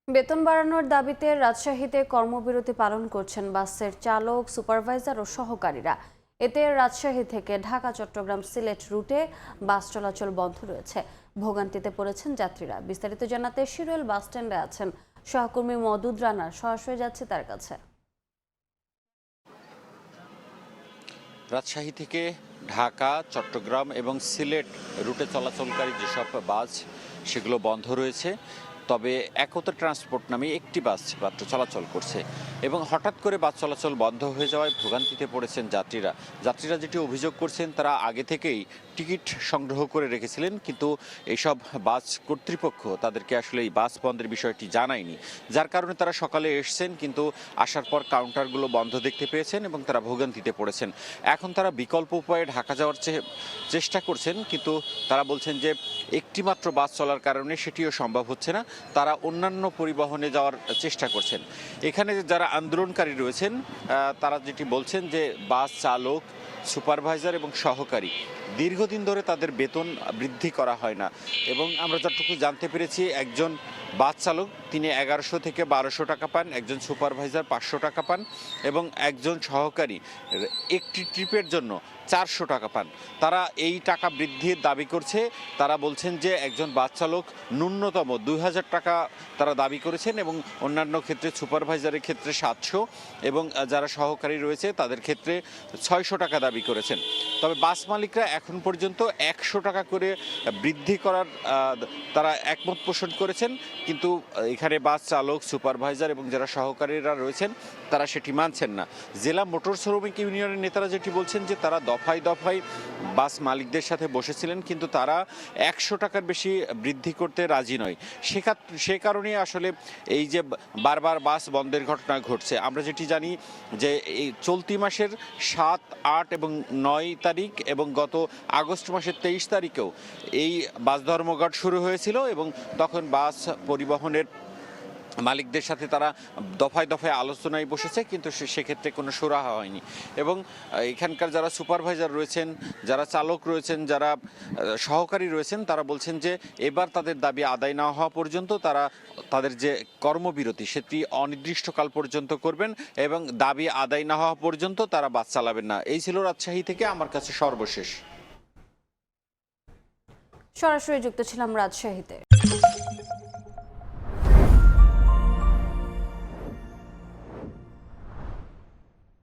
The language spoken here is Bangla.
বেতন বাড়ানোর দাবিতে রাজশাহীতে কর্মবিরতি পালন করছেন বাসের চালক, সুপারভাইজার ও সহকারীরা। এতে রাজশাহী থেকে ঢাকা, চট্টগ্রাম, সিলেট রুটে বাস চলাচল বন্ধ রয়েছে। ভোগান্তিতে পড়েছেন যাত্রীরা। বিস্তারিত জানাতে শিরোল বাস স্ট্যান্ডে আছেন সহকর্মী মদুদ রানা। সরাসরি যাচ্ছে তার কাছে। রাজশাহী থেকে ঢাকা, চট্টগ্রাম এবং সিলেট রুটে চলাচলকারী যেসব বাস সেগুলো বন্ধ রয়েছে। তবে একতা ট্রান্সপোর্ট নামে একটি বাস মাত্র চলাচল করছে এবং হঠাৎ করে বাস চলাচল বন্ধ হয়ে যাওয়ায় ভোগান্তিতে পড়েছেন যাত্রীরা যেটি অভিযোগ করছেন, তারা আগে থেকেই টিকিট সংগ্রহ করে রেখেছিলেন, কিন্তু এইসব বাস কর্তৃপক্ষ তাদেরকে আসলে এই বাস বন্ধের বিষয়টি জানায়নি, যার কারণে তারা সকালে এসছেন, কিন্তু আসার পর কাউন্টারগুলো বন্ধ দেখতে পেয়েছেন এবং তারা ভোগান্তিতে পড়েছেন। এখন তারা বিকল্প উপায়ে ঢাকা যাওয়ার চেষ্টা করছেন, কিন্তু তারা বলছেন যে একটি মাত্র বাস চলার কারণে সেটিও সম্ভব হচ্ছে না। তারা অন্যান্য পরিবহনে যাওয়ার চেষ্টা করছেন। এখানে যারা আন্দোলনকারী রয়েছেন তারা যেটি বলছেন যে বাস চালক, সুপারভাইজার এবং সহকারী দীর্ঘদিন ধরে তাদের বেতন বৃদ্ধি করা হয় না এবং আমরা যতটুকু জানতে পেরেছি, একজন বাস চালক তিনি 1100 থেকে 1200 টাকা পান, একজন সুপারভাইজার 500 টাকা পান এবং একজন সহকারী একটি ট্রিপের জন্য 400 টাকা পান। তারা এই টাকা বৃদ্ধির দাবি করছে। তারা বলছেন যে একজন বাস চালক ন্যূনতম 2000 টাকা তারা দাবি করেছেন এবং অন্যান্য ক্ষেত্রে সুপারভাইজারের ক্ষেত্রে 700 এবং যারা সহকারী রয়েছে তাদের ক্ষেত্রে 600 টাকা দাবি করেছেন। তবে বাস মালিকরা এখন পর্যন্ত 100 টাকা করে বৃদ্ধি করার তারা একমত পোষণ করেছেন, কিন্তু এখানে বাস চালক, সুপারভাইজার এবং যারা সহকারীরা রয়েছেন তারা সেটি মানছেন না। জেলা মোটর শ্রমিক ইউনিয়নের নেতারা যেটি বলছেন যে তারা দফায় দফায় বাস মালিকদের সাথে বসেছিলেন, কিন্তু তারা 100 টাকার বেশি বৃদ্ধি করতে রাজি নয়। সে কারণে আসলে এই যে বারবার বাস বন্ধের ঘটনা ঘটছে। আমরা যেটি জানি যে এই চলতি মাসের 7, 8 এবং 9 তারিখ এবং গত আগস্ট মাসের 23 তারিখেও এই বাস ধর্মঘট শুরু হয়েছিল এবং তখন বাস পরিবহনের মালিকদের সাথে তারা দফায় দফায় আলোচনায় বসেছে, কিন্তু সেক্ষেত্রে কোনো সুরাহা হয়নি। এবং এখানকার যারা সুপারভাইজার রয়েছেন, যারা চালক রয়েছেন, যারা সহকারী রয়েছেন, তারা বলছেন যে এবার তাদের দাবি আদায় না হওয়া পর্যন্ত তারা তাদের যে কর্মবিরতি সেটি অনির্দিষ্টকাল পর্যন্ত করবেন এবং দাবি আদায় না হওয়া পর্যন্ত তারা বাস চালাবেন না। এই ছিল রাজশাহী থেকে আমার কাছে সর্বশেষ। সরাসরি যুক্ত ছিলাম রাজশাহীতে।